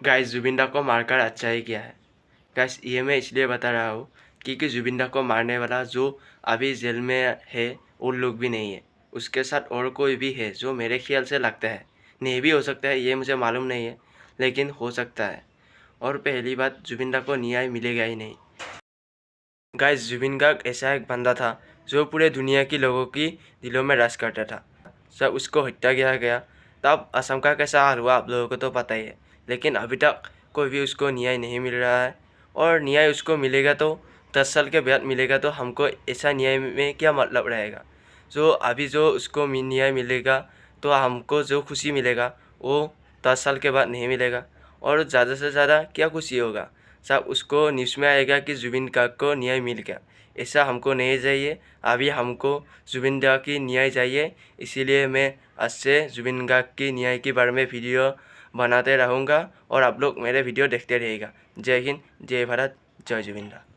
Guys Zubin दा को मारकर अच्छा ही किया है। गाइस ये मैं इसलिए बता रहा हूँ क्योंकि जुबिन दा को मारने वाला जो अभी जेल में है वो लोग भी नहीं है। उसके साथ और कोई भी है जो मेरे ख्याल से लगता है, नहीं भी हो सकता है, ये मुझे मालूम नहीं है, लेकिन हो सकता है। और पहली बात, जुबिन दा को न्याय मिलेगा ही नहीं। गाइस जुबिन गार्ग ऐसा एक बंदा था जो पूरे दुनिया की लोगों की दिलों में राज करता था। जब उसको हत्या किया गया तब असम का कैसा हाल हुआ आप लोगों को तो पता ही है, लेकिन अभी तक कोई भी उसको न्याय नहीं मिल रहा है। और न्याय उसको मिलेगा तो 10 साल के बाद मिलेगा, तो हमको ऐसा न्याय में क्या मतलब रहेगा। जो अभी जो उसको न्याय मिलेगा तो हमको जो खुशी मिलेगा वो 10 साल के बाद नहीं मिलेगा। और ज़्यादा से ज़्यादा क्या खुशी होगा, सब उसको न्यूज़ में आएगा कि जुबिन गार्ग को न्याय मिल गया। ऐसा हमको नहीं चाहिए। अभी हमको जुबिन गार्ग की न्याय चाहिए। इसीलिए मैं आज से जुबिन गार्ग की न्याय के बारे में वीडियो बनाते रहूँगा और आप लोग मेरे वीडियो देखते रहिएगा। जय हिंद, जय भारत, जय जुबिन गार्ग।